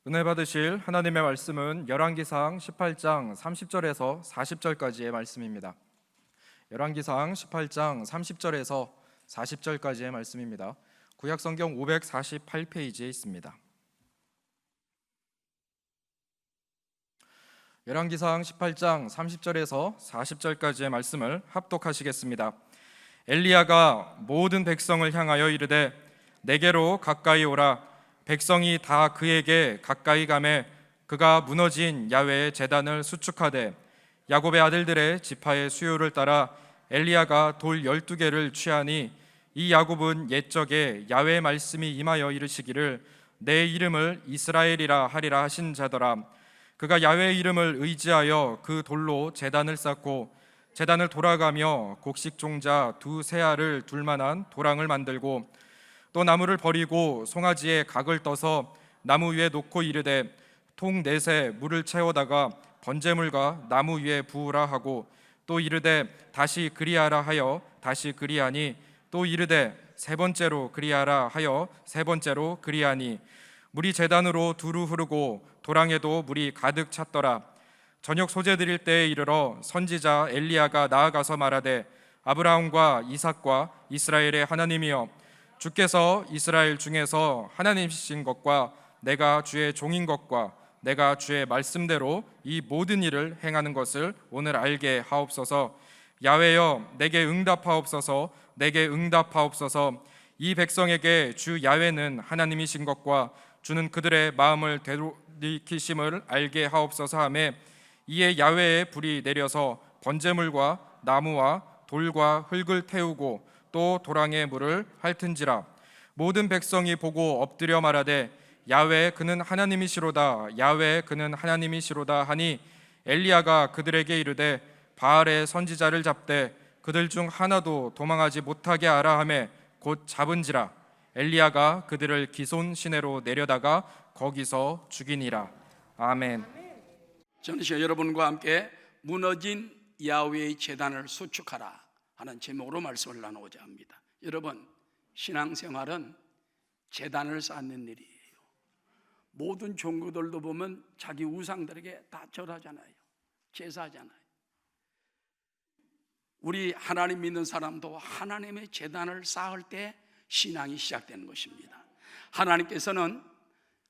은혜 받으실 하나님의 말씀은 열왕기상 18장 30절에서 40절까지의 말씀입니다. 열왕기상 18장 30절에서 40절까지의 말씀입니다. 구약성경 548페이지에 있습니다. 열왕기상 18장 30절에서 40절까지의 말씀을 합독하시겠습니다. 엘리야가 모든 백성을 향하여 이르되 내게로 가까이 오라. 백성이 다 그에게 가까이 가매 그가 무너진 야훼의 제단을 수축하되 야곱의 아들들의 지파의 수요를 따라 엘리야가 돌 12개를 취하니 이 야곱은 옛적에 야훼의 말씀이 임하여 이르시기를 내 이름을 이스라엘이라 하리라 하신 자더라. 그가 야훼의 이름을 의지하여 그 돌로 제단을 쌓고 제단을 돌아가며 곡식 종자 두 세알을 둘 만한 도랑을 만들고 또 나무를 버리고 송아지에 각을 떠서 나무 위에 놓고 이르되 통 넷에 물을 채워다가 번제물과 나무 위에 부으라 하고 또 이르되 다시 그리하라 하여 다시 그리하니 또 이르되 세 번째로 그리하라 하여 세 번째로 그리하니 물이 제단으로 두루 흐르고 도랑에도 물이 가득 찼더라. 저녁 소재 드릴 때에 이르러 선지자 엘리야가 나아가서 말하되 아브라함과 이삭과 이스라엘의 하나님이여 주께서 이스라엘 중에서 하나님이신 것과 내가 주의 종인 것과 내가 주의 말씀대로 이 모든 일을 행하는 것을 오늘 알게 하옵소서. 야훼여 내게 응답하옵소서. 내게 응답하옵소서. 이 백성에게 주 야훼는 하나님이신 것과 주는 그들의 마음을 되돌이키심을 알게 하옵소서 하매 이에 야훼의 불이 내려서 번제물과 나무와 돌과 흙을 태우고 또 도랑에 물을 핥은지라. 모든 백성이 보고 엎드려 말하되 야훼 그는 하나님이시로다. 야훼 그는 하나님이시로다 하니 엘리야가 그들에게 이르되 바알의 선지자를 잡되 그들 중 하나도 도망하지 못하게 하라 하매 곧 잡은지라. 엘리야가 그들을 기손 시내로 내려다가 거기서 죽이니라. 아멘. 저는 여러분과 함께 무너진 야훼의 제단을 수축하라 하는 제목으로 말씀을 나누고자 합니다. 여러분, 신앙생활은 제단을 쌓는 일이에요. 모든 종교들도 보면 자기 우상들에게 다 절하잖아요. 제사하잖아요. 우리 하나님 믿는 사람도 하나님의 제단을 쌓을 때 신앙이 시작되는 것입니다. 하나님께서는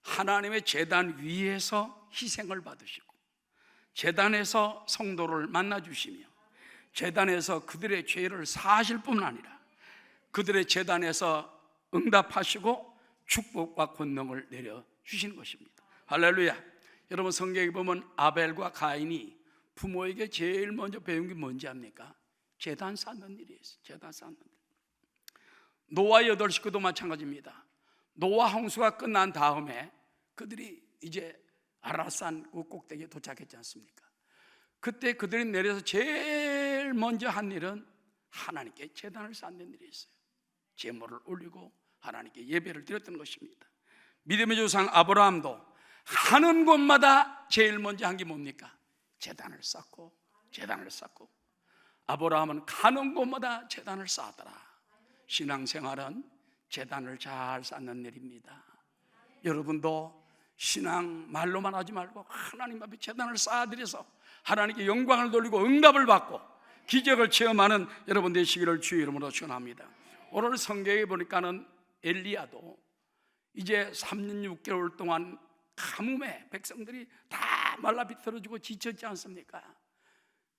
하나님의 제단 위에서 희생을 받으시고 제단에서 성도를 만나주시며 제단에서 그들의 죄를 사하실 뿐 아니라 그들의 제단에서 응답하시고 축복과 권능을 내려주시는 것입니다. 할렐루야. 여러분, 성경에 보면 아벨과 가인이 부모에게 제일 먼저 배운 게 뭔지 압니까? 제단 쌓는 일이었어요. 제단 쌓는 일. 노아 8식구도 마찬가지입니다. 노아 홍수가 끝난 다음에 그들이 이제 아라산 꼭대기에 도착했지 않습니까? 그때 그들이 내려서 제일 먼저 한 일은 하나님께 제단을 쌓는 일이 있어요. 제물을 올리고 하나님께 예배를 드렸던 것입니다. 믿음의 조상 아브라함도 하는 곳마다 제일 먼저 한 게 뭡니까? 제단을 쌓고 제단을 쌓고. 아브라함은 가는 곳마다 제단을 쌓더라. 신앙생활은 제단을 잘 쌓는 일입니다. 여러분도 신앙 말로만 하지 말고 하나님 앞에 제단을 쌓아드려서 하나님께 영광을 돌리고 응답을 받고 기적을 체험하는 여러분 되시기를 주의 이름으로 축원합니다. 오늘 성경에 보니까는 엘리야도 이제 3년 6개월 동안 가뭄에 백성들이 다 말라 비틀어지고 지쳤지 않습니까?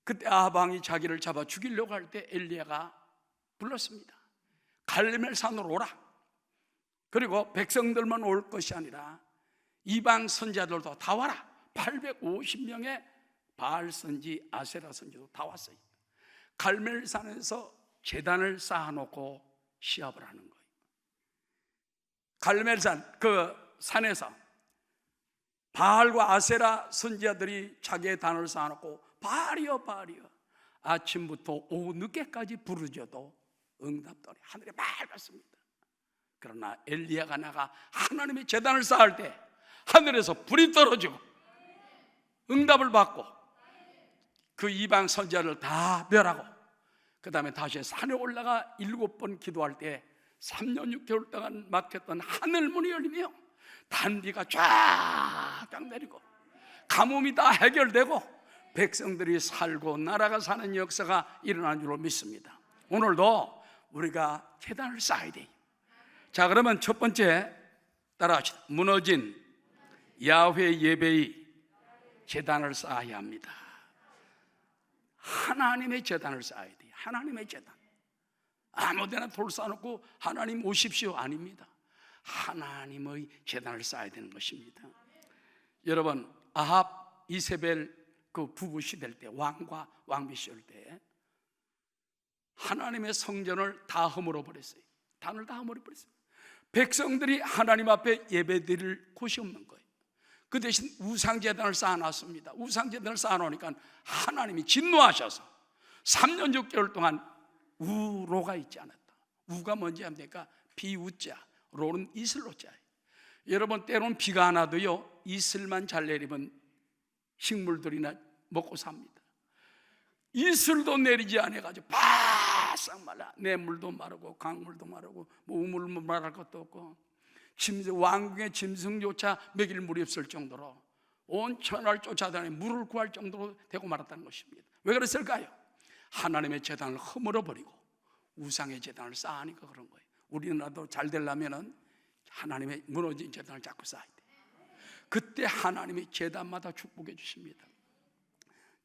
그때 아방이 자기를 잡아 죽이려고 할 때 엘리야가 불렀습니다. 갈멜산으로 오라. 그리고 백성들만 올 것이 아니라 이방 선지자들도 다 와라. 850명의 바알 선지, 아세라 선지도 다 왔어요. 갈멜산에서 제단을 쌓아놓고 시합을 하는 거예요. 갈멜산 그 산에서 바알과 아세라 선지자들이 자기의 단을 쌓아놓고 바알이여 바알이여 아침부터 오후 늦게까지 부르짖어도 응답더니 하늘이 맑았습니다. 그러나 엘리야가 나가 하나님의 제단을 쌓을 때 하늘에서 불이 떨어지고 응답을 받고 그 이방 선지자를 다 멸하고 그 다음에 다시 산에 올라가 7번 기도할 때 3년 6개월 동안 막혔던 하늘문이 열리며 단비가 쫙 쫙쫙 내리고 가뭄이 다 해결되고 백성들이 살고 나라가 사는 역사가 일어난 줄로 믿습니다. 오늘도 우리가 제단을 쌓아야 돼요. 자, 그러면 첫 번째 따라하시다. 무너진 야훼 예배의 제단을 쌓아야 합니다. 하나님의 제단을 쌓아야 돼요. 하나님의 제단. 아무데나 돌 쌓아놓고 하나님 오십시오 아닙니다. 하나님의 제단을 쌓아야 되는 것입니다. 여러분, 아합 이세벨 그 부부 시대일 때, 왕과 왕비 시절 때 하나님의 성전을 다 허물어 버렸어요. 단을 다 허물어 버렸어요. 백성들이 하나님 앞에 예배드릴 곳이 없는 거예요. 그 대신 우상제단을 쌓아놨습니다. 우상제단을 쌓아놓으니까 하나님이 진노하셔서 3년 6개월 동안 우로가 있지 않았다. 우가 뭔지 압니까? 비우자, 로는 이슬로자예요. 여러분, 때로는 비가 안 와도요 이슬만 잘 내리면 식물들이나 먹고 삽니다. 이슬도 내리지 않아가지고 바싹 말라. 냇물도 마르고 강물도 마르고 뭐 우물도 말할 것도 없고 왕궁의 짐승조차 먹일 물이 없을 정도로 온 천하를 쫓아다니 물을 구할 정도로 되고 말았다는 것입니다. 왜 그랬을까요? 하나님의 제단을 허물어 버리고 우상의 제단을 쌓으니까 그런 거예요. 우리나라도 잘 되려면은 하나님의 무너진 제단을 자꾸 쌓아야 돼. 그때 하나님이 제단마다 축복해 주십니다.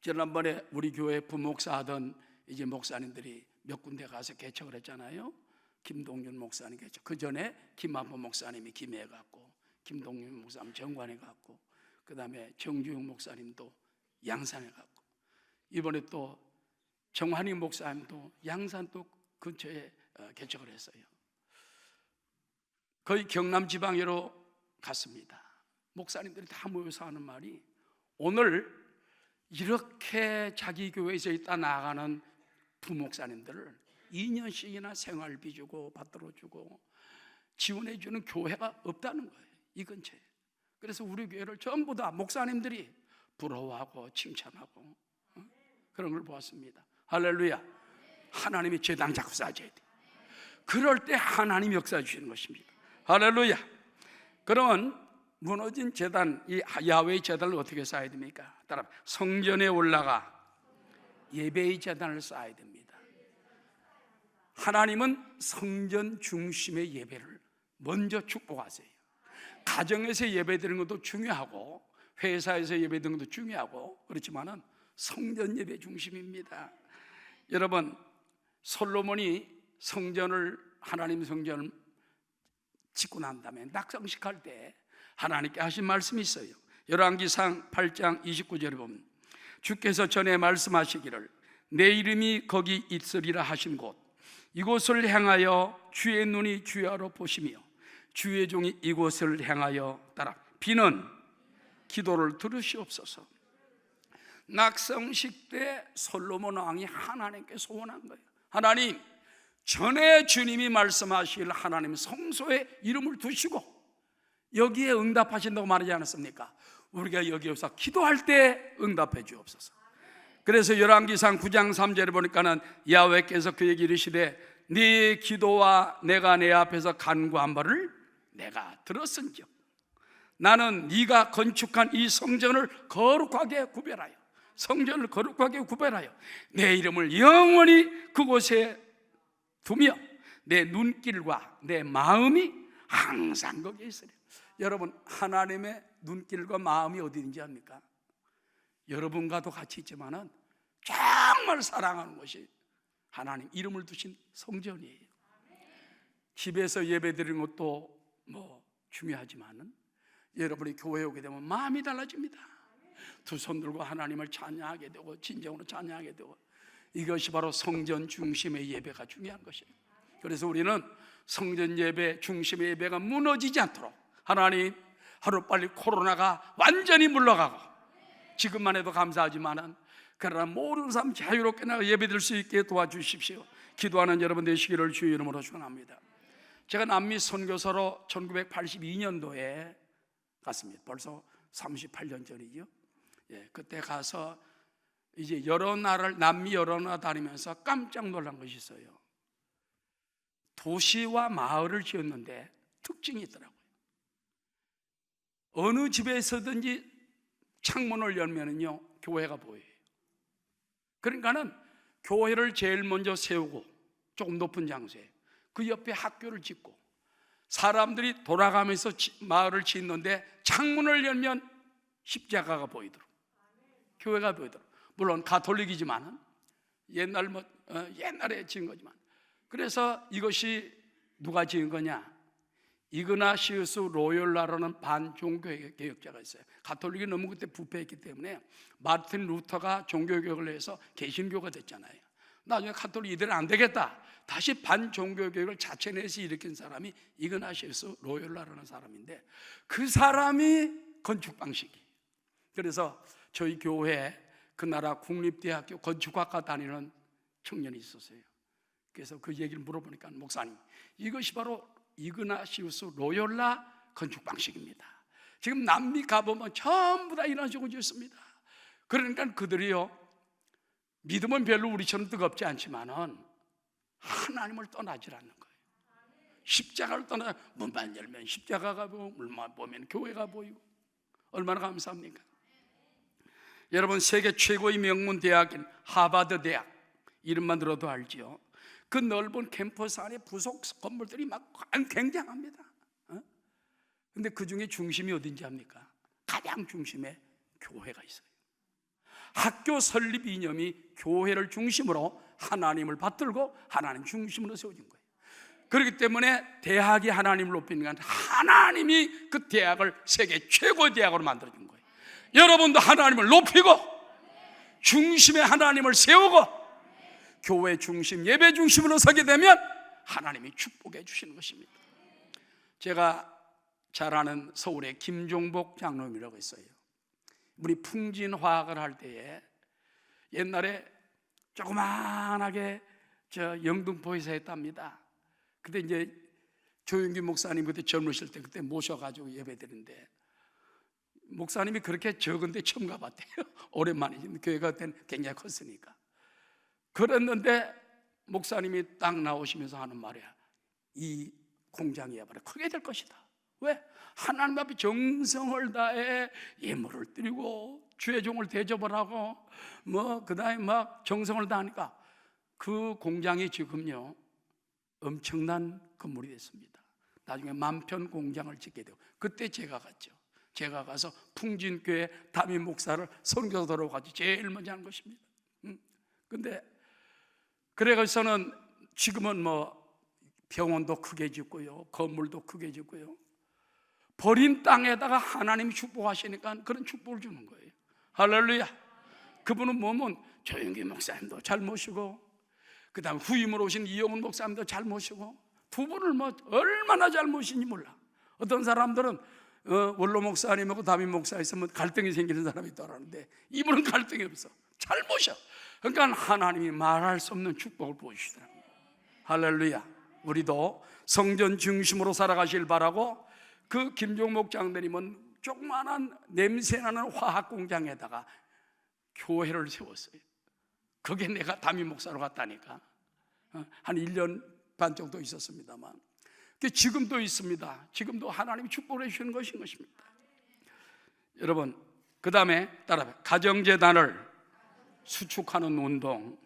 지난번에 우리 교회 부목사 하던 이제 목사님들이 몇 군데 가서 개척을 했잖아요. 김동윤 목사님 개척. 그 전에 김한보 목사님이 김해 갔고, 김동윤 목사님 정관에 갔고, 그 다음에 정주영 목사님도 양산에 갔고, 이번에 또 정환희 목사님도 양산 또 근처에 개척을 했어요. 거의 경남 지방으로 갔습니다. 목사님들이 다 모여서 하는 말이, 오늘 이렇게 자기 교회에서 있다 나가는 부목사님들을 2년씩이나 생활비 주고 받들어 주고 지원해 주는 교회가 없다는 거예요, 이 근처에. 그래서 우리 교회를 전부 다 목사님들이 부러워하고 칭찬하고 그런 걸 보았습니다. 할렐루야. 하나님이 제단 자꾸 쌓아줘야 돼. 그럴 때 하나님 역사해 주시는 것입니다. 할렐루야. 그러면 무너진 제단, 이 야훼의 제단을 어떻게 쌓아야 됩니까? 따라 성전에 올라가 예배의 제단을 쌓아야 됩니다. 하나님은 성전 중심의 예배를 먼저 축복하세요. 가정에서 예배드리는 것도 중요하고 회사에서 예배드리는 것도 중요하고 그렇지만은 성전 예배 중심입니다. 여러분, 솔로몬이 성전을, 하나님 성전을 짓고 난 다음에 낙성식할 때 하나님께 하신 말씀이 있어요. 열왕기상 8장 29절에 보면 주께서 전에 말씀하시기를 내 이름이 거기 있으리라 하신 곳 이곳을 향하여 주의 눈이 주야로 보시며 주의 종이 이곳을 향하여 따라 비는 기도를 들으시옵소서. 낙성식 때 솔로몬 왕이 하나님께 소원한 거예요. 하나님, 전에 주님이 말씀하실 하나님 성소에 이름을 두시고 여기에 응답하신다고 말하지 않았습니까? 우리가 여기에서 기도할 때 응답해 주옵소서. 그래서 열왕기상 9장 3절에 보니까는 야훼께서 그에게 이르시되 네 기도와 내가 내 앞에서 간구한 바를 내가 들었은즉 나는 네가 건축한 이 성전을 거룩하게 구별하여, 성전을 거룩하게 구별하여 내 이름을 영원히 그곳에 두며 내 눈길과 내 마음이 항상 거기에 있으리라. 여러분, 하나님의 눈길과 마음이 어디 있는지 압니까? 여러분과도 같이 있지만은 정말 사랑하는 것이 하나님 이름을 두신 성전이에요. 집에서 예배 드리는 것도 뭐 중요하지만은 여러분이 교회에 오게 되면 마음이 달라집니다. 두 손 들고 하나님을 찬양하게 되고 진정으로 찬양하게 되고, 이것이 바로 성전 중심의 예배가 중요한 것이에요. 그래서 우리는 성전 예배 중심의 예배가 무너지지 않도록 하나님, 하루빨리 코로나가 완전히 물러가고, 지금만 해도 감사하지만은 그러나 모든 사람 자유롭게 나가 예배드릴 수 있게 도와주십시오. 기도하는 여러분 되시기를 주의 이름으로 축원합니다. 제가 남미 선교사로 1982년도에 갔습니다. 벌써 38년 전이죠. 그때 가서 이제 여러 나라를, 남미 여러 나라 다니면서 깜짝 놀란 것이 있어요. 도시와 마을을 지었는데 특징이 있더라고요. 어느 집에서든지 창문을 열면은요 교회가 보여요. 그러니까는 교회를 제일 먼저 세우고 조금 높은 장소에 그 옆에 학교를 짓고 사람들이 돌아가면서 마을을 짓는데 창문을 열면 십자가가 보이도록, 교회가 보이도록. 물론 가톨릭이지만은 옛날에 지은 거지만. 그래서 이것이 누가 지은 거냐? 이그나시우스 로욜라라는 반종교개혁자가 있어요. 가톨릭이 너무 그때 부패했기 때문에 마틴 루터가 종교개혁을 해서 개신교가 됐잖아요. 나중에 가톨릭 이대로 안 되겠다, 다시 반종교개혁을 자체 내서 일으킨 사람이 이그나시우스 로욜라라는 사람인데, 그 사람이 건축 방식이. 그래서 저희 교회에 그 나라 국립대학교 건축학과 다니는 청년이 있었어요. 그래서 그 얘기를 물어보니까 목사님, 이것이 바로 이그나시우스 로욜라 건축 방식입니다. 지금 남미 가보면 전부 다 이런 식으로 짓습니다. 그러니까 그들이요, 믿음은 별로 우리처럼 뜨겁지 않지만은 하나님을 떠나질 않는 거예요. 십자가를 떠나, 문만 열면 십자가가 보이고 물만 보면 교회가 보이고, 얼마나 감사합니까? 여러분, 세계 최고의 명문 대학인 하버드 대학, 이름만 들어도 알지요. 그 넓은 캠퍼스 안에 부속 건물들이 막 굉장합니다. 근데 그 중에 중심이 어딘지 압니까? 가장 중심에 교회가 있어요. 학교 설립 이념이 교회를 중심으로 하나님을 받들고 하나님 중심으로 세워진 거예요. 그렇기 때문에 대학이 하나님을 높이는 건 하나님이 그 대학을 세계 최고의 대학으로 만들어준 거예요. 여러분도 하나님을 높이고 중심에 하나님을 세우고 교회 중심, 예배 중심으로 서게 되면 하나님이 축복해 주시는 것입니다. 제가 잘 아는 서울의 김종복 장로님이라고 있어요. 우리 풍진화학을 할 때에 옛날에 조그만하게 영등포에서 했답니다. 그때 이제 조용기 목사님 그때 젊으실 때 그때 모셔가지고 예배드리는데, 목사님이 그렇게 적은데 처음 가봤대요. 오랜만이지. 교회가 그때는 굉장히 컸으니까. 그랬는데 목사님이 딱 나오시면서 하는 말이야. 이 공장이 크게 될 것이다. 왜? 하나님 앞에 정성을 다해 예물을 드리고 주의 종을 대접을 하고 그 다음에 막 정성을 다하니까 그 공장이 지금요 엄청난 건물이 됐습니다. 나중에 만편 공장을 짓게 되고, 그때 제가 갔죠. 제가 가서 풍진교회 담임 목사를 선교사로 가지고 제일 먼저 한 것입니다. 근데 그래서는 지금은 병원도 크게 짓고요, 건물도 크게 짓고요, 버린 땅에다가 하나님이 축복하시니까 그런 축복을 주는 거예요. 할렐루야. 그분은 뭐면 조용기 목사님도 잘 모시고, 그 다음에 후임으로 오신 이영훈 목사님도 잘 모시고, 두 분을 얼마나 잘 모시는지 몰라. 어떤 사람들은 원로 목사님하고 담임 목사 있으면 갈등이 생기는 사람이 있더라는데 이분은 갈등이 없어. 잘 모셔. 그러니까 하나님이 말할 수 없는 축복을 보여주시더라고요. 할렐루야. 우리도 성전 중심으로 살아가길 바라고, 그 김종목 장로님은 조그마한 냄새나는 화학공장에다가 교회를 세웠어요. 거기에 내가 담임 목사로 갔다니까. 한 1년 반 정도 있었습니다만 지금도 있습니다. 지금도 하나님이 축복을 해주시는 것입니다. 여러분, 그 다음에 따라해. 가정재단을 수축하는 운동.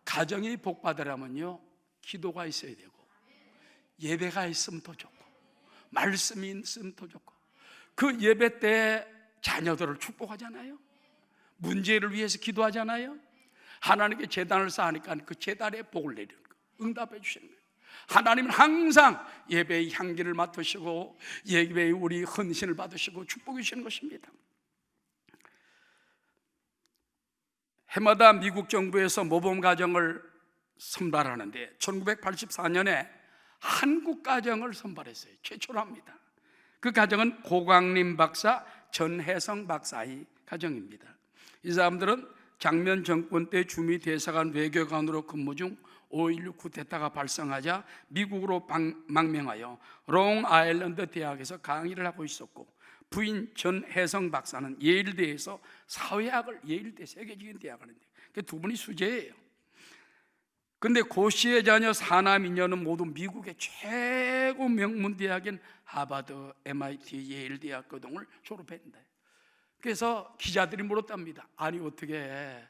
가정이 복받으려면요 기도가 있어야 되고, 예배가 있으면 더 좋고, 말씀이 있으면 더 좋고, 그 예배 때 자녀들을 축복하잖아요. 문제를 위해서 기도하잖아요. 하나님께 제단을 쌓으니까 그 제단에 복을 내리는 거예요. 응답해 주시는 거예요. 하나님은 항상 예배의 향기를 맡으시고 예배의 우리 헌신을 받으시고 축복해 주시는 것입니다. 해마다 미국 정부에서 모범 가정을 선발하는데 1984년에 한국 가정을 선발했어요. 최초로 합니다. 그 가정은 고광림 박사, 전혜성 박사의 가정입니다. 이 사람들은 장면 정권 때 주미 대사관 외교관으로 근무 중 5.16 쿠데타가 발생하자 미국으로 망명하여 롱아일랜드 대학에서 강의를 하고 있었고, 부인 전혜성 박사는 예일대에서 사회학을, 예일대 세계적인 대학을 하는데 두 분이 수재예요. 근데 고씨의 자녀 사남이녀는 모두 미국의 최고 명문 대학인 하버드, MIT, 예일 대학 등을 졸업했는데, 그래서 기자들이 물었답니다. 아니 어떻게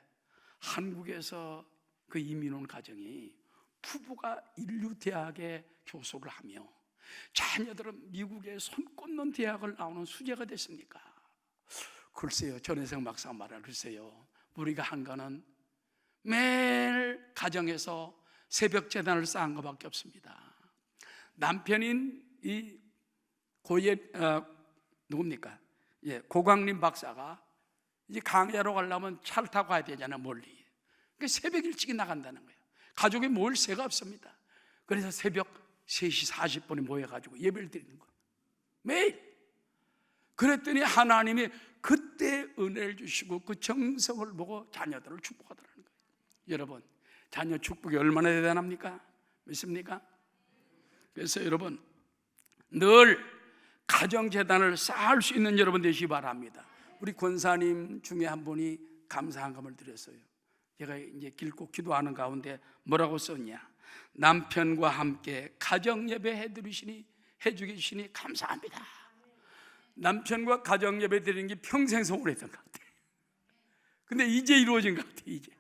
한국에서 그 이민 온 가정이 부부가 인류 대학에 교수를 하며 자녀들은 미국의 손꼽는 대학을 나오는 수재가 됐습니까? 글쎄요, 전혜성 박사가 말하는, 글쎄요, 우리가 한 거는 매일 가정에서 새벽 제단을 쌓은 것밖에 없습니다. 남편인 이 누굽니까? 고광림 박사가 이제 강의하러 가려면 차를 타고 가야 되잖아, 멀리. 그러니까 새벽 일찍이 나간다는 거예요. 가족이 모일 새가 없습니다. 그래서 새벽 3시 40분에 모여가지고 예배를 드리는 거예요, 매일. 그랬더니 하나님이 그때 은혜를 주시고 그 정성을 보고 자녀들을 축복하더라는 거예요. 여러분, 자녀 축복이 얼마나 대단합니까? 믿습니까? 그래서 여러분, 늘 가정재단을 쌓을 수 있는 여러분 되시기 바랍니다. 우리 권사님 중에 한 분이 감사한감을 드렸어요. 제가 이제 길고 기도하는 가운데 뭐라고 썼냐? 남편과 함께 가정예배 해주게 주시니 감사합니다. 남편과 가정예배 드리는 게 평생 소원했던 것 같아요. 근데 이제 이루어진 것 같아요, 이제.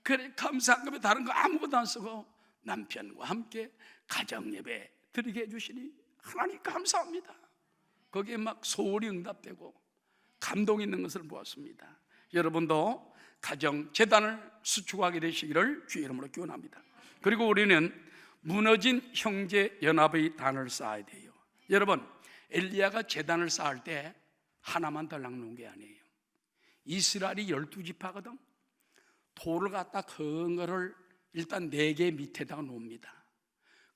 그래, 감사한 거면 다른 거 아무것도 안 쓰고 남편과 함께 가정예배 드리게 해주시니 하나님 감사합니다. 거기에 막 소원이 응답되고 감동 있는 것을 보았습니다. 여러분도 가정재단을 수축하게 되시기를 주의 이름으로 기원합니다. 그리고 우리는 무너진 형제연합의 단을 쌓아야 돼요. 여러분, 엘리야가 제단을 쌓을 때 하나만 달랑 놓은 게 아니에요. 이스라엘이 12지파거든. 돌을 갖다 큰 거를 일단 4개 밑에다가 놓습니다.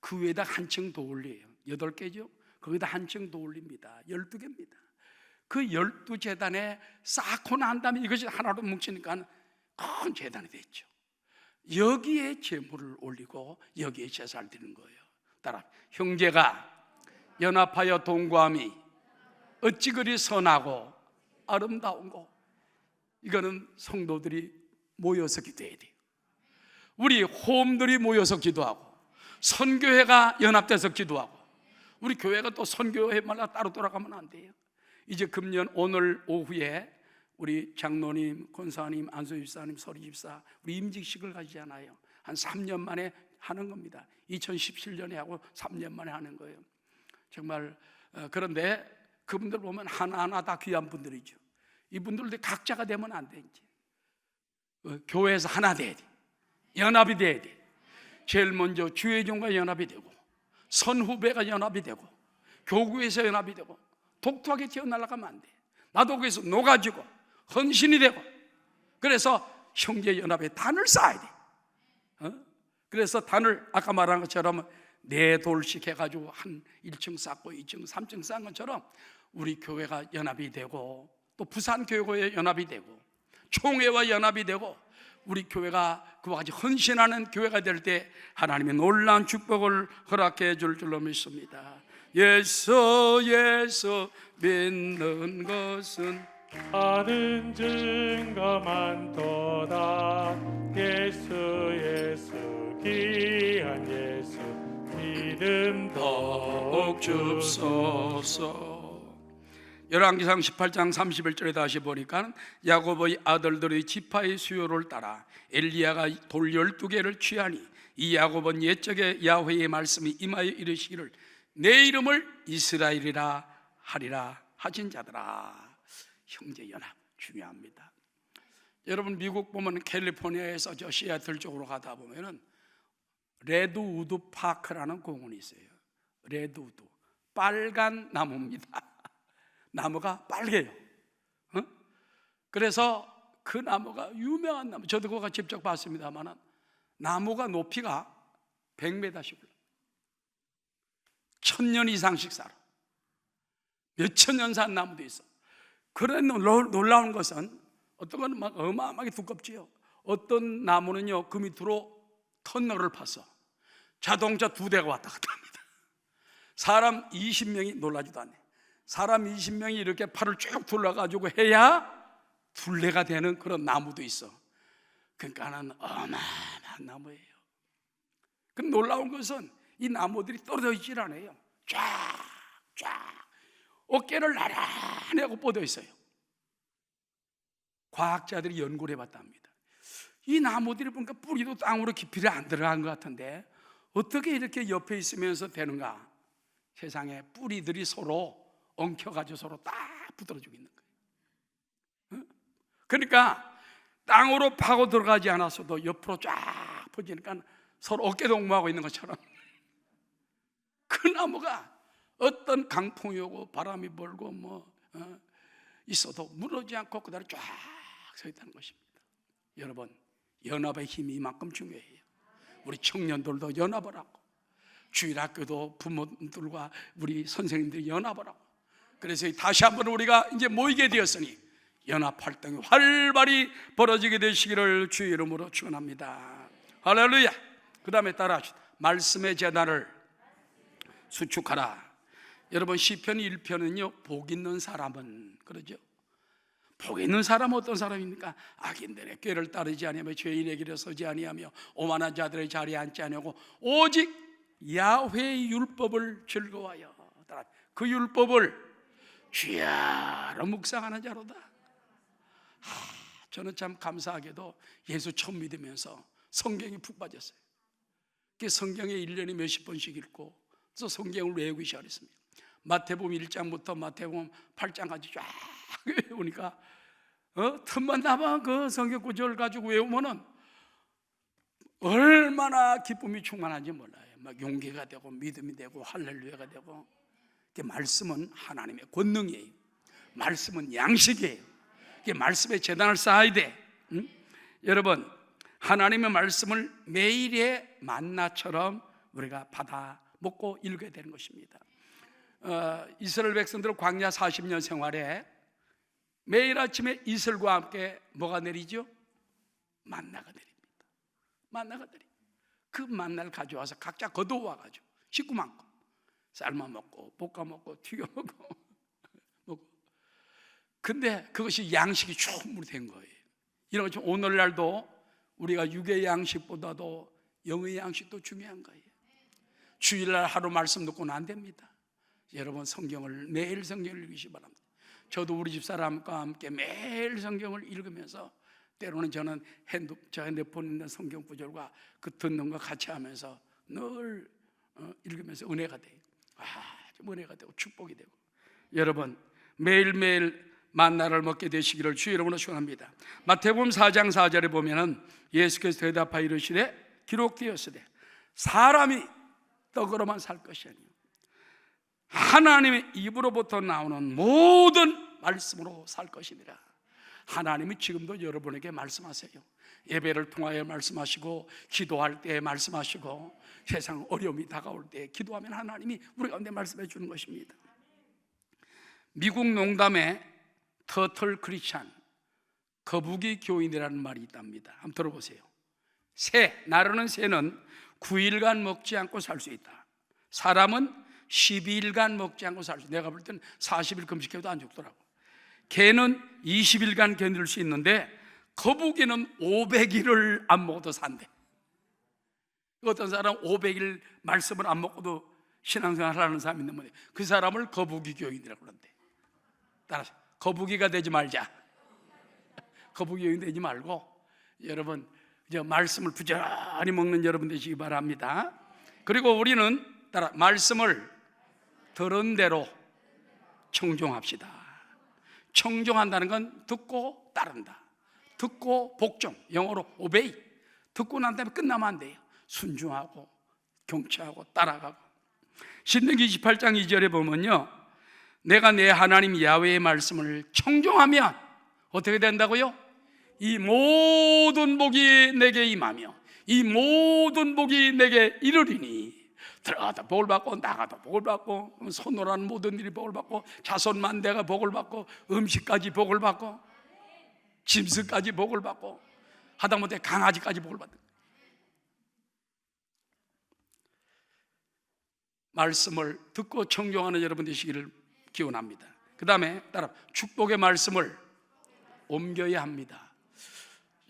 그 위에다 한 층 더 올려요. 8개죠? 거기다 한 층 더 올립니다. 12개입니다. 그 12재단에 쌓고 난 다음에 이것이 하나로 뭉치니까 큰 재단이 됐죠. 여기에 제물을 올리고 여기에 제사를 드리는 거예요. 따라, 형제가 연합하여 동거함이 어찌 그리 선하고 아름다운고. 이거는 성도들이 모여서 기도해야 돼요. 우리 호흡들이 모여서 기도하고, 선교회가 연합돼서 기도하고, 우리 교회가 또 선교회마다 따로 돌아가면 안 돼요. 이제 금년 오늘 오후에 우리 장로님, 권사님, 안수집사님, 서리집사 우리 임직식을 가지잖아요. 한 3년 만에 하는 겁니다. 2017년에 하고 3년 만에 하는 거예요. 정말 그런데 그분들 보면 하나하나 다 귀한 분들이죠. 이분들도 각자가 되면 안 돼. 이제 교회에서 하나 돼야 돼. 연합이 돼야 돼. 제일 먼저 주회종과 연합이 되고, 선후배가 연합이 되고, 교구에서 연합이 되고. 독특하게 튀어나가면 안 돼. 나도 거기서 녹아지고 헌신이 되고, 그래서 형제연합의 단을 쌓아야 돼. 그래서 단을 아까 말한 것처럼 4돌씩 해가지고 한 1층 쌓고 2층, 3층 쌓은 것처럼 우리 교회가 연합이 되고, 또 부산교회와 연합이 되고, 총회와 연합이 되고, 우리 교회가 그와 같이 헌신하는 교회가 될 때 하나님의 놀라운 축복을 허락해 줄 줄로 믿습니다. 예수 믿는 것은 하는 증거 많도다. 예수 귀한 예수 믿음 더욱 줍소서. 열왕기상 18장 31절에 다시 보니까 야곱의 아들들의 지파의 수요를 따라 엘리야가 돌 12개를 취하니 이 야곱은 옛적에 야훼의 말씀이 임하여 이르시기를 내 이름을 이스라엘이라 하리라 하신 자들아. 형제연합 중요합니다. 여러분, 미국 보면 캘리포니아에서 저 시애틀 쪽으로 가다 보면은 레드우드 파크라는 공원이 있어요. 레드우드, 빨간 나무입니다. 나무가 빨개요. 그래서 그 나무가 유명한 나무, 저도 그거 직접 봤습니다만 나무가 높이가 100m씩 올라. 1000년 이상씩 살아. 몇천 년 산 나무도 있어. 그런 놀라운 것은 어떤 건 막 어마어마하게 두껍지요. 어떤 나무는요, 그 밑으로 터널을 파서 자동차 2대가 왔다 갔다 합니다. 사람 20명이 놀라지도 않네. 사람 20명이 이렇게 팔을 쭉 둘러가지고 해야 둘레가 되는 그런 나무도 있어. 그러니까는 어마어마한 나무예요. 그 놀라운 것은 이 나무들이 떨어져 있질 않아요. 쫙 어깨를 나란히 하고 뻗어 있어요. 과학자들이 연구를 해봤답니다. 이 나무들이 보니까 뿌리도 땅으로 깊이 안 들어간 것 같은데 어떻게 이렇게 옆에 있으면서 되는가? 세상에 뿌리들이 서로 엉켜가지고 서로 딱 붙들어주고 있는 거예요. 그러니까 땅으로 파고 들어가지 않았어도 옆으로 쫙 퍼지니까 서로 어깨 동무하고 있는 것처럼 그 나무가 어떤 강풍이 오고 바람이 불고 있어도 무너지지 않고 그대로 쫙 서 있다는 것입니다. 여러분, 연합의 힘이 이만큼 중요해요. 우리 청년들도 연합을 하고 주일학교도 부모들과 우리 선생님들이 연합을 하고, 그래서 다시 한번 우리가 이제 모이게 되었으니 연합활동이 활발히 벌어지게 되시기를 주의 이름으로 축원합니다. 할렐루야. 그 다음에 따라하시다. 말씀의 재단을 수축하라. 여러분, 시편 1편은요 복 있는 사람은 그러죠. 복 있는 사람은 어떤 사람입니까? 악인들의 꾀를 따르지 아니하며 죄인의 길에 서지 아니하며 오만한 자들의 자리에 앉지 아니하고 오직 야훼의 율법을 즐거워하여 그 율법을 주야로 묵상하는 자로다. 저는 참 감사하게도 예수 처음 믿으면서 성경에 푹 빠졌어요. 그 성경에 1년에 몇십 번씩 읽고 또 성경을 외우기 시작했습니다. 마태복음 1장부터 마태복음 8장까지 쫙 외우니까 틈만 나면 그 성경 구절 가지고 외우면은 얼마나 기쁨이 충만한지 몰라요. 막 용기가 되고 믿음이 되고 할렐루야가 되고. 말씀은 하나님의 권능이에요. 말씀은 양식이에요. 말씀의 재단을 쌓아야 돼. 여러분, 하나님의 말씀을 매일의 만나처럼 우리가 받아 먹고 읽어야 되는 것입니다. 이스라엘 백성들은 광야 40년 생활에 매일 아침에 이슬과 함께 뭐가 내리죠? 만나가 내립니다. 만나가 내립니다. 그 만나를 가져와서 각자 거두어와가지고 식구 많고 삶아 먹고 볶아 먹고 튀겨 먹고 근데 그것이 양식이 충분히 된 거예요. 이런 것처럼 오늘날도 우리가 육의 양식보다도 영의 양식도 중요한 거예요. 주일날 하루 말씀 듣고는 안 됩니다. 여러분, 성경을 매일 성경을 읽으시기 바랍니다. 저도 우리 집사람과 함께 매일 성경을 읽으면서 때로는 저는 저 핸드폰에 있는 성경 구절과 그 듣는 거 같이 하면서 늘 읽으면서 은혜가 돼요. 좀 은혜가 되고 축복이 되고. 여러분, 매일매일 만나를 먹게 되시기를 주의 이름으로 축원합니다. 마태복음 4장 4절에 보면은 예수께서 대답하여 이르시되 기록되었으되 사람이 떡으로만 살 것이 아니요 하나님의 입으로부터 나오는 모든 말씀으로 살 것이니라. 하나님이 지금도 여러분에게 말씀하세요. 예배를 통하여 말씀하시고 기도할 때 말씀하시고 세상 어려움이 다가올 때 기도하면 하나님이 우리 가운데 말씀해 주는 것입니다. 미국 농담에 터틀 크리스찬, 거북이 교인이라는 말이 있답니다. 한번 들어보세요. 나르는 새는 9일간 먹지 않고 살 수 있다. 사람은 12일간 먹지 않고 살 수 있다. 내가 볼 때는 40일 금식해도 안 죽더라고. 개는 20일간 견딜 수 있는데 거북이는 500일을 안 먹어도 산대. 어떤 사람은 500일 말씀을 안 먹고도 신앙생활 하는 사람이 있는데 그 사람을 거북이 교인이라고 그러는데, 따라서 거북이가 되지 말자. 거북이 교인 되지 말고 여러분 이제 말씀을 부지런히 먹는 여러분 되시기 바랍니다. 그리고 우리는 따라 말씀을 들은 대로 청종합시다. 청종한다는 건 듣고 따른다. 듣고 복종, 영어로 obey. 듣고 난 다음에 끝나면 안 돼요. 순종하고 경청하고 따라가고. 신명기 28장 2절에 보면요, 내가 내 하나님 야훼의 말씀을 청종하면 어떻게 된다고요? 이 모든 복이 내게 임하며 이 모든 복이 내게 이르리니 들어가다 복을 받고 나가다 복을 받고 손으로하는 모든 일이 복을 받고 자손만대가 복을 받고 음식까지 복을 받고 짐승까지 복을 받고 하다못해 강아지까지 복을 받는 거예요. 말씀을 듣고 청종하는 여러분 되시기를 기원합니다. 그 다음에 따라 축복의 말씀을 옮겨야 합니다.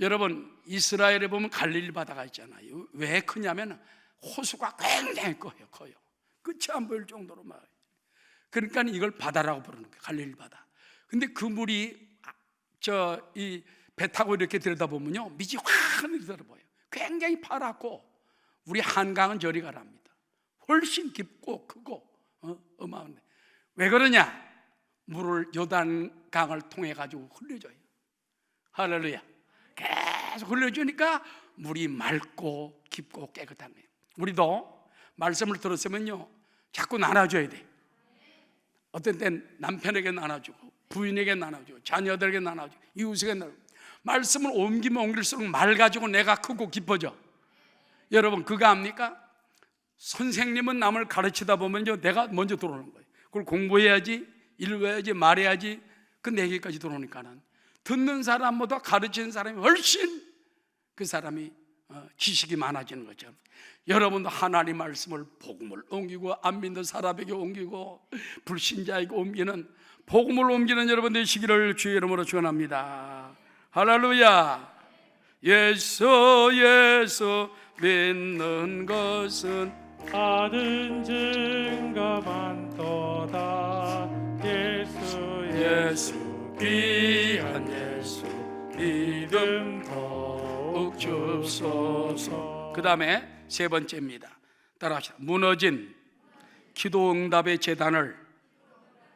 여러분, 이스라엘에 보면 갈릴리 바다가 있잖아요. 왜 크냐면 호수가 굉장히 커요. 끝이 안 보일 정도로 막. 그러니까 이걸 바다라고 부르는 거예요. 갈릴리 바다. 근데 그 물이 이 배 타고 이렇게 들여다보면요, 밑이 환히 들어보여요. 굉장히 파랗고 우리 한강은 저리 가랍니다. 훨씬 깊고 크고 어마어마한데 왜 그러냐? 물을 요단강을 통해 가지고 흘려줘요. 할렐루야. 계속 흘려주니까 물이 맑고 깊고 깨끗한 거예요. 우리도 말씀을 들었으면요, 자꾸 나눠줘야 돼. 어떤 땐 남편에게 나눠주고, 부인에게 나눠주고, 자녀들에게 나눠주고, 이웃에게 나눠주고. 말씀을 옮기면 옮길수록 맑아지고 내가 크고 깊어져. 여러분 그거 압니까? 선생님은 남을 가르치다 보면요, 내가 먼저 들어오는 거예요. 그걸 공부해야지, 읽어야지, 말해야지. 그 내게까지 들어오니까는 듣는 사람보다 가르치는 사람이 훨씬 그 사람이 지식이 많아지는 거죠. 여러분도 하나님 말씀을, 복음을 옮기고 안 믿는 사람에게 옮기고 불신자에게 옮기는, 복음을 옮기는 여러분 되시기를 주의 이름으로 축원합니다. 할렐루야. 예수 믿는 것은 받은 증거 많도다. 예수 귀한 예수 믿음 더욱 주소서. 그 다음에 세 번째입니다. 따라합시다. 무너진 기도 응답의 재단을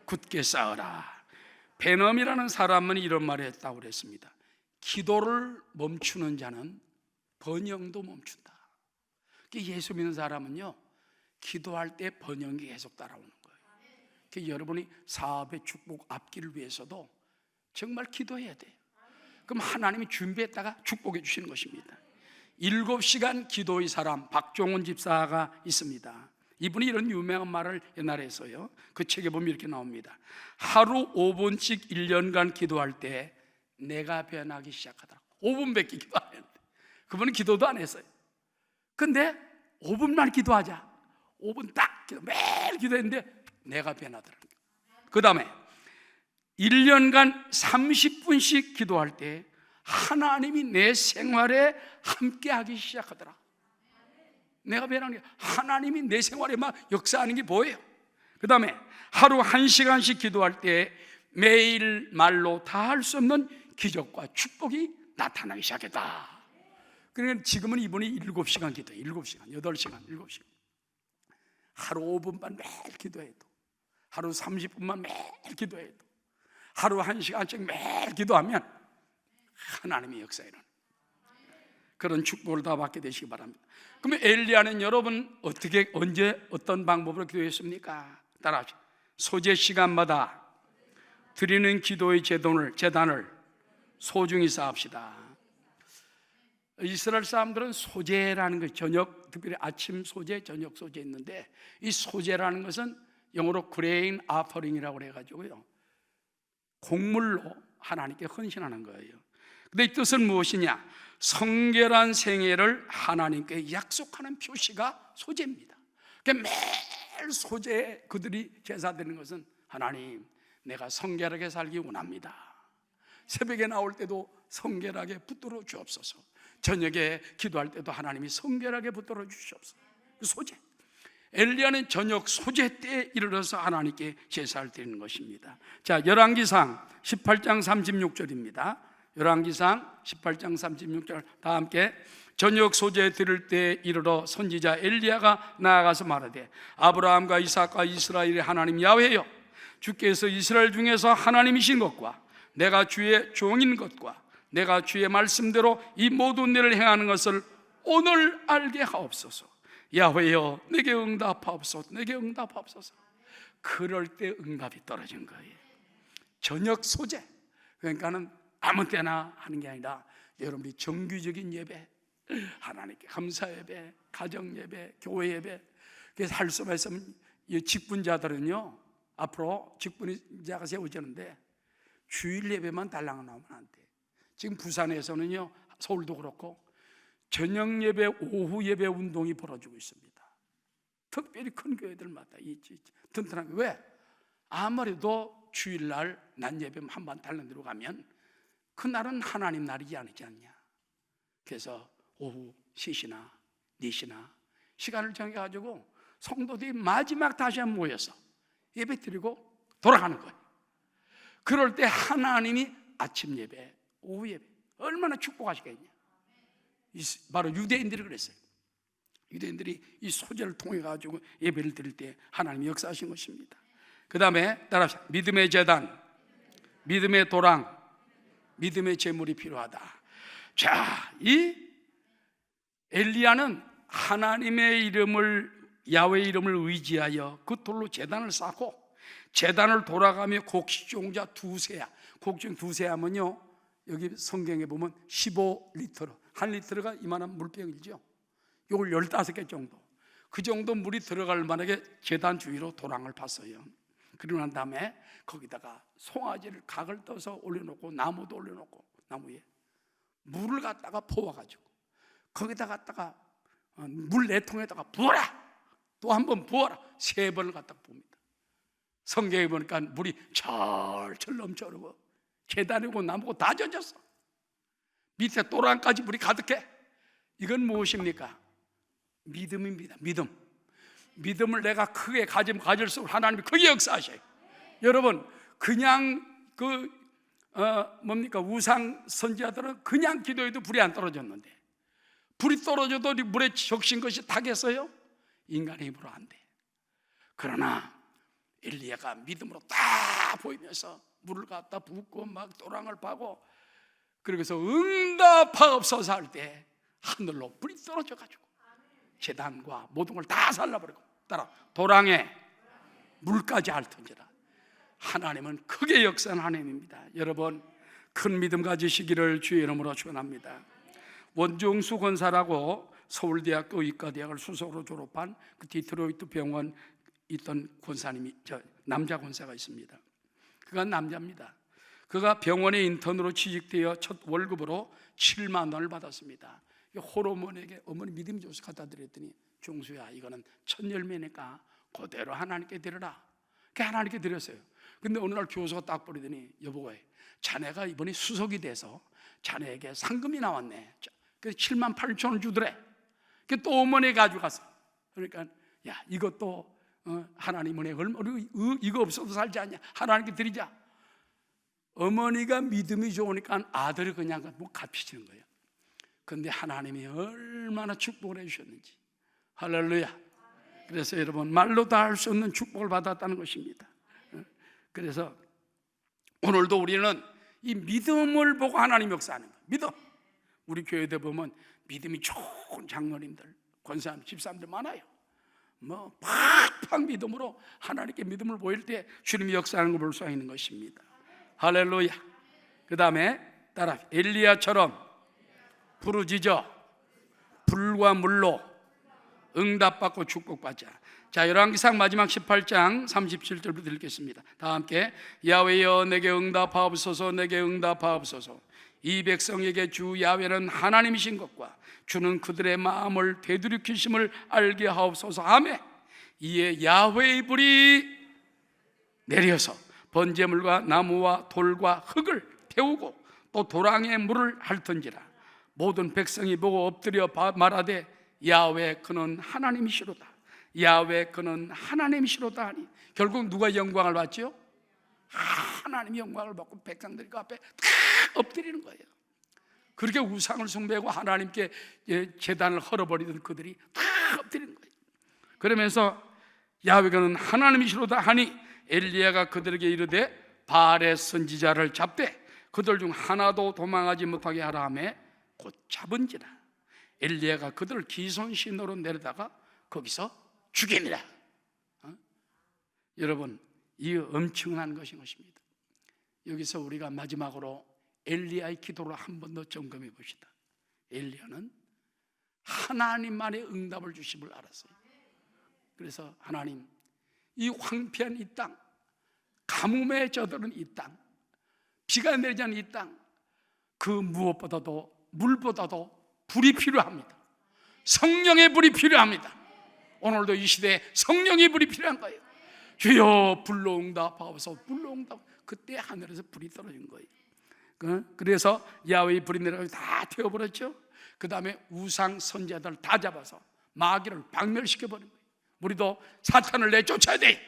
굳게 쌓으라. 베넘이라는 사람은 이런 말을 했다고 그랬습니다. 기도를 멈추는 자는 번영도 멈춘다. 예수 믿는 사람은요, 기도할 때 번영이 계속 따라오는 거예요. 여러분이 사업의 축복 앞길을 위해서도 정말 기도해야 돼요. 그럼 하나님이 준비했다가 축복해 주시는 것입니다. 7시간 기도의 사람 박종원 집사가 있습니다. 이분이 이런 유명한 말을 옛날에 했어요. 그 책에 보면 이렇게 나옵니다. 하루 5분씩 1년간 기도할 때 내가 변하기 시작하더라고. 5분밖에 기도 안 했는데 그분은 기도도 안 했어요. 근데 5분만 기도하자, 5분 딱 기도, 매일 기도했는데 내가 변하더라고요. 그 다음에 1년간 30분씩 기도할 때 하나님이 내 생활에 함께하기 시작하더라. 내가 변하는 게 하나님이 내 생활에 막 역사하는 게 보여요. 그 다음에 하루 1시간씩 기도할 때 매일 말로 다 할 수 없는 기적과 축복이 나타나기 시작했다. 그러니까 지금은 이분이 7시간 기도해요. 7시간, 8시간, 7시간. 하루 5분만 매일 기도해도, 하루 30분만 매일 기도해도, 하루 1시간씩 매일 기도하면 하나님의 역사에 일어나는 그런 축복을 다 받게 되시기 바랍니다. 그러면 엘리야는 여러분 어떻게, 언제, 어떤 방법으로 기도했습니까? 따라하시죠. 소재 시간마다 드리는 기도의 재단을 소중히 쌓읍시다. 이스라엘 사람들은 소재라는 것, 저녁, 특별히 아침 소재, 저녁 소재 있는데, 이 소재라는 것은 영어로 그레인 아퍼링이라고 해가지고요, 곡물로 하나님께 헌신하는 거예요. 근데 이 뜻은 무엇이냐? 성결한 생애를 하나님께 약속하는 표시가 소재입니다. 그러니까 매일 소재, 그들이 제사 드리는 것은 하나님, 내가 성결하게 살기 원합니다. 새벽에 나올 때도 성결하게 붙들어 주옵소서. 저녁에 기도할 때도 하나님이 성결하게 붙들어 주시옵소서. 소재. 엘리야는 저녁 소재 때에 이르러서 하나님께 제사를 드리는 것입니다. 자, 열왕기상 18장 36절입니다. 열왕기상 18장 36절 다 함께. 저녁 소재 드릴 때 이르러 선지자 엘리야가 나아가서 말하되, 아브라함과 이삭과 이스라엘의 하나님 야훼여, 주께서 이스라엘 중에서 하나님이신 것과 내가 주의 종인 것과 내가 주의 말씀대로 이 모든 일을 행하는 것을 오늘 알게 하옵소서. 야훼여, 내게 응답하옵소서. 내게 응답하옵소서. 그럴 때 응답이 떨어진 거예요. 저녁 소재. 그러니까는 아무 때나 하는 게 아니라 여러분이 정규적인 예배, 하나님께 감사 예배, 가정 예배, 교회 예배, 그래서 할 수만 있으면 이 직분자들은요, 앞으로 직분자가 세워지는데 주일 예배만 달랑 나오면 안 돼. 지금 부산에서는요, 서울도 그렇고 저녁 예배, 오후 예배 운동이 벌어지고 있습니다. 특별히 큰 교회들마다 튼튼한 게, 왜? 아무래도 주일날 낮 예배 한번 달랑 들어가면 그날은 하나님 날이지 않지 않냐. 그래서 오후 3시나 4시나 시간을 정해가지고 성도들이 마지막 다시 한번 모여서 예배 드리고 돌아가는 거예요. 그럴 때 하나님이 아침 예배, 오후 예배 얼마나 축복하시겠냐. 바로 유대인들이 그랬어요. 유대인들이 이 소재를 통해 가지고 예배를 드릴 때 하나님이 역사하신 것입니다. 그 다음에 따라합시다. 믿음의 제단, 믿음의 도랑, 믿음의 제물이 필요하다. 자, 이 엘리야는 하나님의 이름을, 야훼의 이름을 의지하여 그 돌로 제단을 쌓고 제단을 돌아가며 곡식종자 두세야, 곡식 두세야면요 여기 성경에 보면 15리터, 한 리터가 이만한 물병이죠. 이걸 15개 정도, 그 정도 물이 들어갈 만하게 제단 주위로 도랑을 팠어요. 그러고 난 다음에 거기다가 송아지를 각을 떠서 올려놓고 나무도 올려놓고 나무에 물을 갖다가 부어가지고 거기다 갖다가 물 4통에다가 부어라, 또 한 번 부어라, 3번을 갖다가 부읍니다. 성경에 보니까 물이 철철 넘쳐오르고 계단이고 나무고 다 젖었어. 밑에 도랑까지 물이 가득해. 이건 무엇입니까? 믿음입니다. 믿음을 내가 크게 가질수록 하나님이 크게 역사하셔요. 여러분, 그냥 우상 선지자들은 그냥 기도해도 불이 안 떨어졌는데, 불이 떨어져도 물에 적신 것이 타겠어요? 인간의 힘으로 안 돼. 그러나 엘리야가 믿음으로 딱 보이면서 물을 갖다 붓고 막 도랑을 파고, 그러면서 응답하옵소서 할 때 하늘로 불이 떨어져가지고 제단과 모든 걸 다 살라버리고, 따라 도랑에 물까지 핥은지라. 하나님은 크게 역사한 하나님입니다. 여러분, 큰 믿음 가지시기를 주의 이름으로 축원합니다. 원중수 권사라고 서울대학교 의과대학을 수석으로 졸업한 그 디트로이트 병원 있던 권사님이, 남자 권사가 있습니다. 그가 남자입니다. 그가 병원에 인턴으로 취직되어 첫 월급으로 7만 원을 받았습니다. 호르몬에게 어머니 믿음이 좋아서 갖다 드렸더니, 종수야, 이거는 첫 열매니까 그대로 하나님께 드려라. 그 하나님께 드렸어요. 근데 어느 날 교수가 딱 버리더니, 여보가 자네가 이번에 수석이 돼서 자네에게 상금이 나왔네. 그래서 7만 8천 원 주더래. 또 어머니 가져갔어. 그러니까 야, 이것도 하나님 은혜, 이거 없어도 살지 않냐, 하나님께 드리자. 어머니가 믿음이 좋으니까 아들이 그냥 뭐 갚이시는 거예요. 그런데 하나님이 얼마나 축복을 해주셨는지. 할렐루야. 그래서 여러분, 말로 다 할 수 없는 축복을 받았다는 것입니다. 그래서 오늘도 우리는 이 믿음을 보고 하나님 역사하는 거예요. 믿음. 우리 교회에 보면 믿음이 좋은 장로님들, 권사님, 집사님들 많아요. 뭐 팍팍 믿음으로 하나님께 믿음을 보일 때 주님이 역사하는 걸 볼 수 있는 것입니다. 할렐루야. 그 다음에 따라, 엘리야처럼 부르짖어 불과 물로 응답받고 축복받자. 자, 열왕기상 마지막 18장 37절부터 읽겠습니다. 다 함께. 야훼여 내게 응답하옵소서, 내게 응답하옵소서. 이 백성에게 주 야훼는 하나님이신 것과 주는 그들의 마음을 되돌이키심을 알게 하옵소서. 아멘. 이에 야훼의 불이 내려서 번제물과 나무와 돌과 흙을 태우고 또 도랑에 물을 핥은지라. 모든 백성이 보고 엎드려 말하되 야훼 그는 하나님이시로다, 야훼 그는 하나님이시로다 하니, 결국 누가 영광을 받죠? 하나님이 영광을 받고 백성들이 그 앞에 다 엎드리는 거예요. 그렇게 우상을 숭배하고 하나님께 제단을 헐어버리던 그들이 다 엎드리는 거예요. 그러면서 야훼 그는 하나님이시로다 하니, 엘리야가 그들에게 이르되 바알의 선지자를 잡되 그들 중 하나도 도망하지 못하게 하라 하매 곧 잡은지라. 엘리야가 그들을 기손신으로 내려다가 거기서 죽이니라. 여러분, 이 엄청난 것입니다. 여기서 우리가 마지막으로 엘리야의 기도를 한 번 더 점검해 봅시다. 엘리야는 하나님만의 응답을 주심을 알았어요. 그래서 하나님, 이 황폐한 이 땅, 가뭄에 젖어든 이 땅, 비가 내리지 않는 이 땅, 그 무엇보다도 물보다도 불이 필요합니다. 성령의 불이 필요합니다. 오늘도 이 시대에 성령의 불이 필요한 거예요. 주여 불로 응답하옵소서, 불로 응답. 그때 하늘에서 불이 떨어진 거예요. 그래서 야훼의 불이 내려가서 다 태워버렸죠. 그 다음에 우상 선지자들 다 잡아서 마귀를 박멸시켜버린 거예요. 우리도 사탄을 내쫓아야 돼.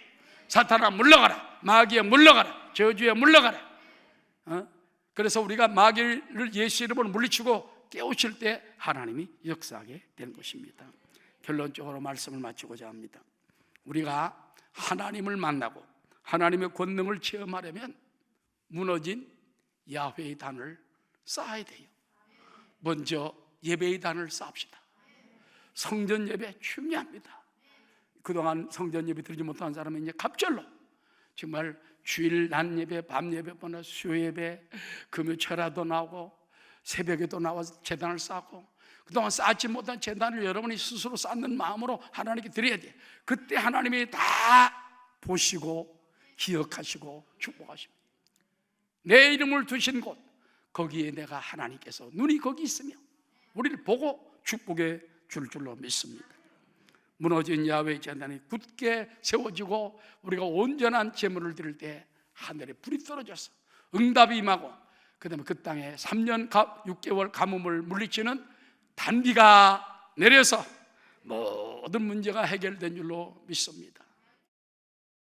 사탄아 물러가라. 마귀야 물러가라. 저주에 물러가라. 그래서 우리가 마귀를 예수 이름으로 물리치고 깨우칠 때 하나님이 역사하게 되는 것입니다. 결론적으로 말씀을 마치고자 합니다. 우리가 하나님을 만나고 하나님의 권능을 체험하려면 무너진 야훼의 단을 쌓아야 돼요. 먼저 예배의 단을 쌓읍시다. 성전 예배 중요합니다. 그동안 성전 예배 드리지 못한 사람은 이제 갑절로 정말 주일 낮 예배, 밤 예배보다 수요 예배, 금요 철야도 나오고 새벽에도 나와서 제단을 쌓고 그동안 쌓지 못한 제단을 여러분이 스스로 쌓는 마음으로 하나님께 드려야 돼. 그때 하나님이 다 보시고 기억하시고 축복하십니다. 내 이름을 두신 곳, 거기에 내가 하나님께서 눈이 거기 있으며 우리를 보고 축복해 줄 줄로 믿습니다. 무너진 야훼의 제단이 굳게 세워지고 우리가 온전한 제물을 드릴 때 하늘에 불이 떨어져서 응답이 임하고 그 다음에 그 땅에 3년 6개월 가뭄을 물리치는 단비가 내려서 모든 문제가 해결된 줄로 믿습니다.